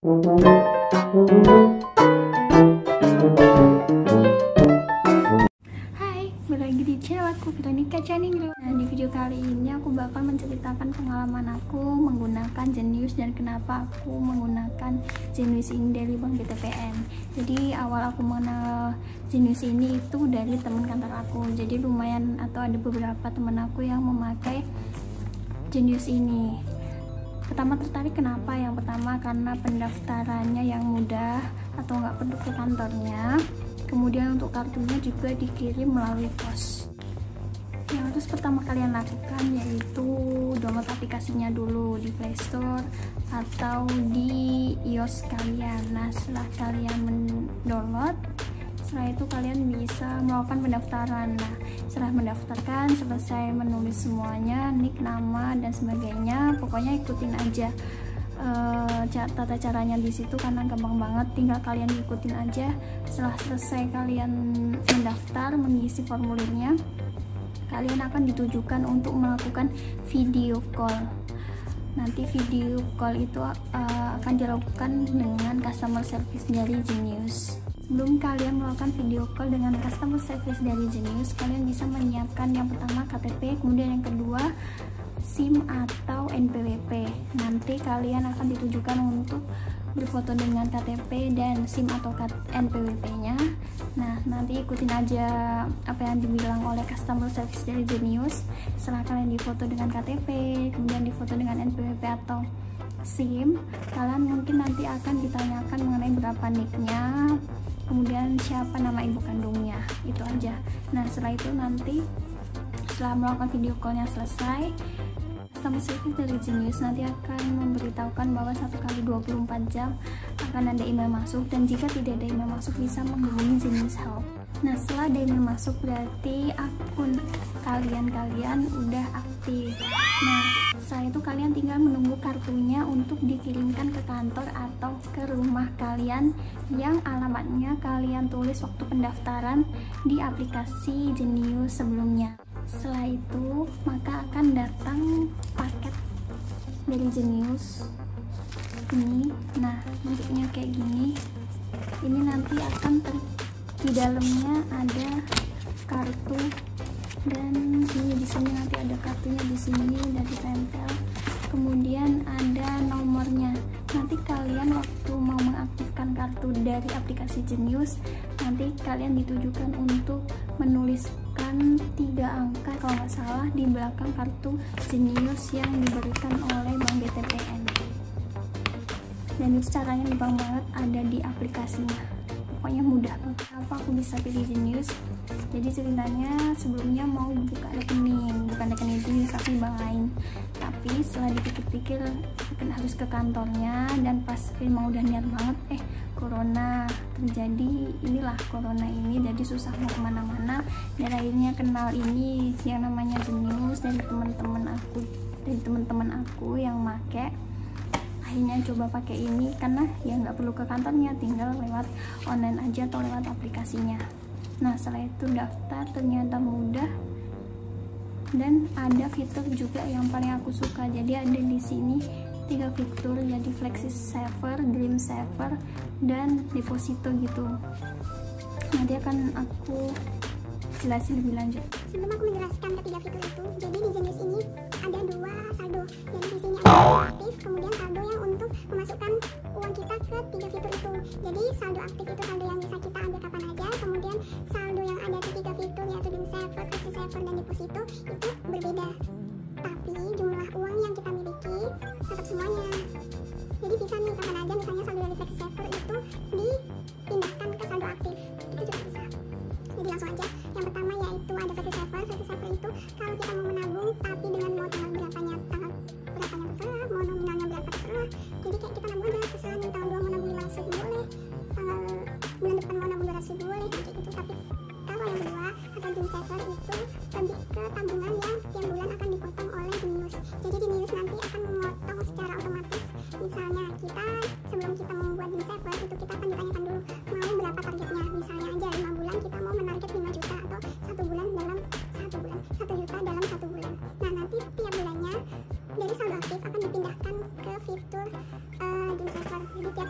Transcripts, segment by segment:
Hai, balik lagi di channel aku, Veronica Channing. Nah, di video kali ini aku bakal menceritakan pengalaman aku menggunakan Genius dan kenapa aku menggunakan Genius ini dari Bank BTPN. Jadi awal aku mengenal Genius ini itu dari teman kantor aku. Jadi lumayan atau ada beberapa teman aku yang memakai Genius ini. Pertama tertarik kenapa? Yang pertama karena pendaftarannya yang mudah atau nggak perlu ke kantornya. Kemudian untuk kartunya juga dikirim melalui pos. Yang harus pertama kalian lakukan yaitu download aplikasinya dulu di Play Store atau di iOS kalian. Nah, setelah kalian mendownload, setelah itu kalian bisa melakukan pendaftaran. Nah, setelah mendaftarkan, selesai menulis semuanya, nick, nama, dan sebagainya, pokoknya ikutin aja tata caranya di situ karena gampang banget, tinggal kalian ikutin aja. Setelah selesai kalian mendaftar, mengisi formulirnya, kalian akan ditujukan untuk melakukan video call. Nanti video call itu akan dilakukan dengan customer service dari Genius. Sebelum kalian melakukan video call dengan customer service dari Genius, kalian bisa menyiapkan yang pertama KTP, kemudian yang kedua SIM atau NPWP. Nanti kalian akan ditujukan untuk berfoto dengan KTP dan SIM atau NPWP-nya. Nah, nanti ikutin aja apa yang dibilang oleh customer service dari Genius. Setelah kalian difoto dengan KTP, kemudian difoto dengan NPWP atau SIM, kalian mungkin nanti akan ditanyakan mengenai berapa nicknya, kemudian siapa nama ibu kandungnya, itu aja. Nah, setelah itu nanti setelah melakukan video call-nya selesai, customer service dari Genius nanti akan memberitahukan bahwa 1x24 jam akan ada email masuk, dan jika tidak ada email masuk bisa menghubungi Genius Help. Nah, setelah ada email masuk berarti akun kalian udah aktif. Nah, setelah itu kalian tinggal menunggu kartunya untuk dikirimkan ke kantor atau ke rumah kalian yang alamatnya kalian tulis waktu pendaftaran di aplikasi Genius sebelumnya. Setelah itu maka akan datang paket dari Genius ini. Nah, bentuknya kayak gini. Ini nanti akan di dalamnya ada kartu, dan ini di sini nanti ada kartunya, di sini udah ditempel. Kemudian ada nomornya. Nanti kalian waktu mau mengaktifkan kartu dari aplikasi Genius, nanti kalian ditujukan untuk menuliskan 3 angka kalau nggak salah di belakang kartu Genius yang diberikan oleh Bank BTPN. Dan itu caranya gampang banget, ada di aplikasinya. Pokoknya mudah banget. Kenapa aku bisa pilih Genius? Jadi ceritanya sebelumnya mau buka rekening, bukan rekening Genius tapi bank lain. Tapi setelah dipikir-pikir kan harus ke kantornya, dan pas mau udah niat banget, corona terjadi. Inilah corona ini, jadi susah mau kemana-mana. Dan akhirnya kenal ini yang namanya Genius dari teman-teman aku yang make. Akhirnya coba pakai ini karena ya nggak perlu ke kantornya, tinggal lewat online aja atau lewat aplikasinya. Nah, setelah itu daftar, ternyata mudah, dan ada fitur juga yang paling aku suka. Jadi ada di sini 3 fitur, jadi Flexi Saver, Dream Saver, dan Deposito gitu. Nanti akan aku jelasin lebih lanjut. Sebelum aku menjelaskan ketiga fitur itu, jadi di Genius ini ada 2 saldo. Jadi di sini ada aktif, kemudian saldo yang untuk memasukkan uang kita ke 3 fitur itu. Jadi saldo aktif itu saldo yang bisa kita ambil kapan aja, kemudian saldo yang ada di 3 fitur yaitu Dream Saver, Flexi Saver, dan Deposito itu berbeda. Tapi jumlah uang yang kita miliki tetap semuanya. Jadi bisa nih kapan aja, misalnya saldo dari Flexi Saver itu dipindahkan ke saldo aktif, itu juga bisa. Jadi langsung aja. Yang pertama yaitu ada Flexi Saver. Flexi Saver itu kalau kita mau menabung tapi dengan mau tanggal berapanya terserah, mau nominalnya berapa terserah. Jadi kayak kita nabung aja terserah, nih tahun 2 mau nabung 500 ribu boleh, bulan depan mau nabung 200 ribu boleh, kayak gitu. Tapi kalau yang kedua atau Dream Saver itu lebih ke tabungan yang tiap bulan akan dipotong oleh Genius. Jadi Genius nanti akan memotong secara otomatis. Misalnya kita sebelum kita membuat Dream Saver itu kita akan ditanyakan dulu mau berapa targetnya. Misalnya aja 5 bulan kita mau menarget 5 juta atau 1 bulan dalam 1 bulan 1 juta dalam 1 bulan. Nah, nanti tiap bulannya dari saldo aktif akan dipindahkan ke fitur Dream Saver. Jadi tiap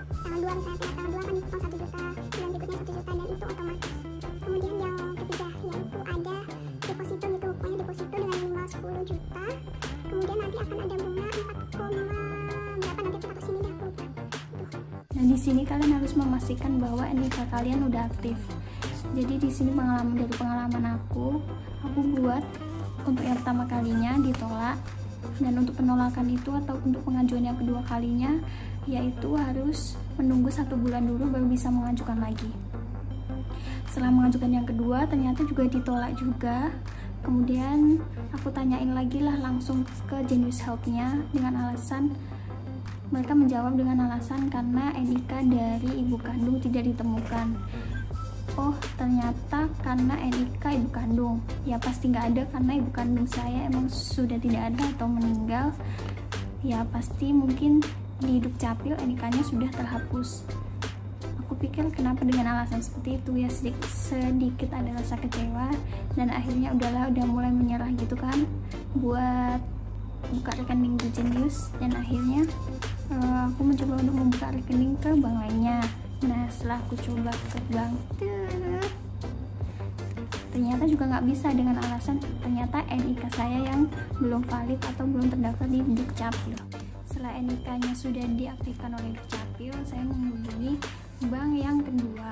Nah, di sini kalian harus memastikan bahwa NIK kalian udah aktif. Jadi di sini pengalaman aku buat untuk yang pertama kalinya ditolak, dan untuk penolakan itu atau untuk pengajuan yang kedua kalinya yaitu harus menunggu 1 bulan dulu baru bisa mengajukan lagi. Setelah mengajukan yang kedua ternyata juga ditolak juga. Kemudian aku tanyain lagi lah langsung ke Genius Help-nya dengan alasan, mereka menjawab dengan alasan karena NIK dari ibu kandung tidak ditemukan. Oh, ternyata karena NIK ibu kandung. Ya pasti nggak ada karena ibu kandung saya emang sudah tidak ada atau meninggal. Ya pasti mungkin di Dukcapil NIK-nya sudah terhapus. Aku pikir kenapa dengan alasan seperti itu, ya sedikit ada rasa kecewa, dan akhirnya udah mulai menyerah gitu kan buat buka rekening di Genius, dan akhirnya aku mencoba untuk membuka rekening ke bank lainnya. Nah, setelah aku coba ke bank ternyata juga nggak bisa dengan alasan ternyata NIK saya yang belum valid atau belum terdaftar di Dukcapil. Setelah NIK-nya sudah diaktifkan oleh Dukcapil, saya menghubungi bank yang kedua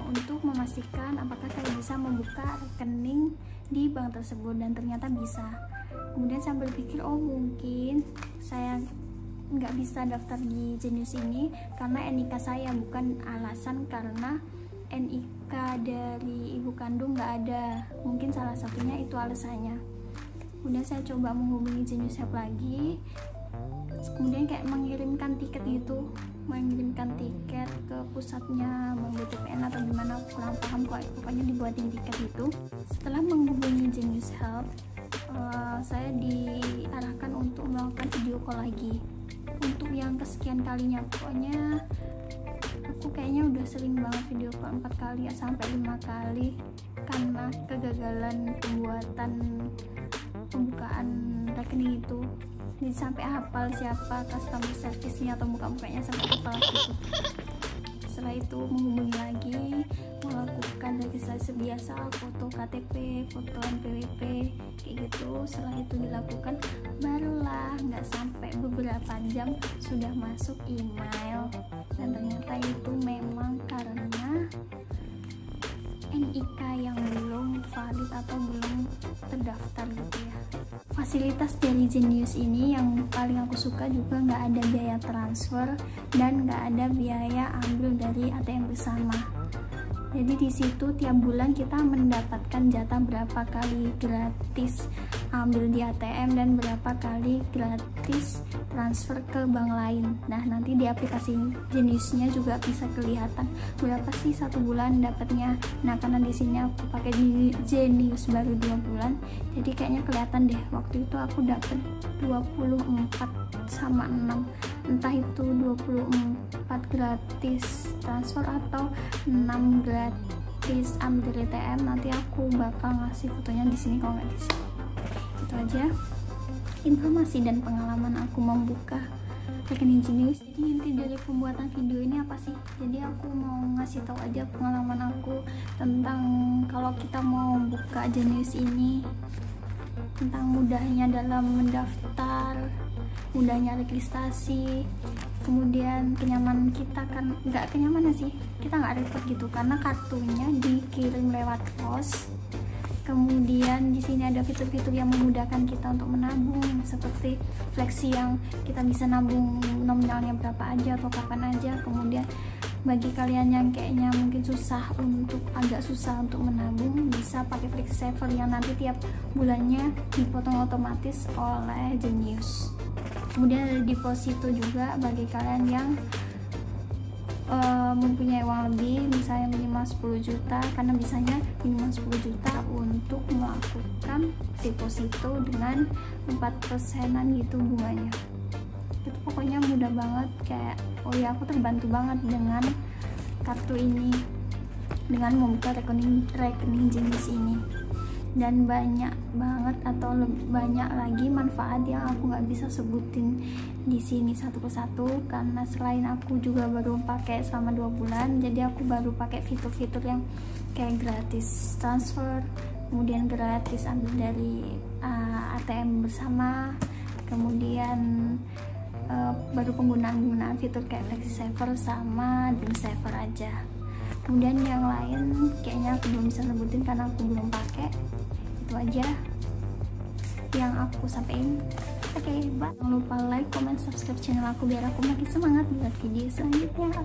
untuk memastikan apakah saya bisa membuka rekening di bank tersebut, dan ternyata bisa. Kemudian saya berpikir, oh mungkin saya nggak bisa daftar di Genius ini karena NIK saya, bukan alasan karena NIK dari ibu kandung nggak ada. Mungkin salah satunya itu alasannya. Kemudian saya coba menghubungi Genius Help lagi, kemudian kayak mengirimkan tiket gitu, mengirimkan tiket ke pusatnya Bank BTPN atau gimana, kurang paham kok, pokoknya dibuatin tiket itu. Setelah menghubungi Genius Help, saya diarahkan untuk melakukan video call lagi untuk yang kesekian kalinya. Pokoknya aku kayaknya udah sering banget video call 4 kali ya sampai 5 kali karena kegagalan pembukaan rekening itu. Jadi sampai hafal siapa customer service-nya atau muka-mukanya sampai hafal gitu. Setelah itu menghubungi lagi, melakukan registrasi biasa, foto KTP, foto NPWP kayak gitu. Setelah itu dilakukan, barulah nggak sampai beberapa jam sudah masuk email, dan ternyata itu memang karena NIK yang belum valid atau belum terdaftar gitu ya. Fasilitas dari Genius ini yang paling aku suka juga nggak ada biaya transfer dan nggak ada biaya ambil dari ATM bersama. Jadi di situ tiap bulan kita mendapatkan jatah berapa kali gratis ambil di ATM dan berapa kali gratis transfer ke bank lain. Nah, nanti di aplikasi Geniusnya juga bisa kelihatan berapa sih 1 bulan dapatnya. Nah, karena di sini aku pakai Genius baru 2 bulan, jadi kayaknya kelihatan deh. Waktu itu aku dapat 24 sama 6, entah itu 24 gratis transfer atau 6 gratis ambil ATM. Nanti aku bakal ngasih fotonya di sini kalau nggak di sini. Itu aja informasi dan pengalaman aku membuka rekening Genius. Jadi inti dari pembuatan video ini apa sih? Jadi aku mau ngasih tahu aja pengalaman aku tentang kalau kita mau buka Genius ini, tentang mudahnya dalam mendaftar, mudahnya registrasi, kemudian kenyamanan kita, kan nggak kenyamanan sih, kita nggak repot gitu karena kartunya dikirim lewat pos. Kemudian di sini ada fitur-fitur yang memudahkan kita untuk menabung, seperti Flexi yang kita bisa nabung nominalnya berapa aja atau kapan aja. Kemudian bagi kalian yang kayaknya mungkin agak susah untuk menabung, bisa pakai Flexi Saver yang nanti tiap bulannya dipotong otomatis oleh Genius. Kemudian ada deposito juga bagi kalian yang mempunyai uang lebih, misalnya minimal 10 juta, karena bisanya minimal 10 juta untuk melakukan deposito dengan 4%-an gitu bunganya. Itu pokoknya mudah banget, kayak oh ya aku terbantu banget dengan kartu ini, dengan membuka rekening Genius ini. Dan banyak banget atau banyak lagi manfaat yang aku nggak bisa sebutin di sini satu persatu, karena selain aku juga baru pakai selama 2 bulan, jadi aku baru pakai fitur-fitur yang kayak gratis transfer, kemudian gratis ambil dari ATM bersama, kemudian baru penggunaan fitur kayak flexi saver sama dream saver aja. Kemudian yang lain kayaknya aku belum bisa sebutin karena aku belum pakai. Itu aja yang aku sampaikan. Oke, bye. Jangan lupa like, comment, subscribe channel aku biar aku makin semangat buat video selanjutnya.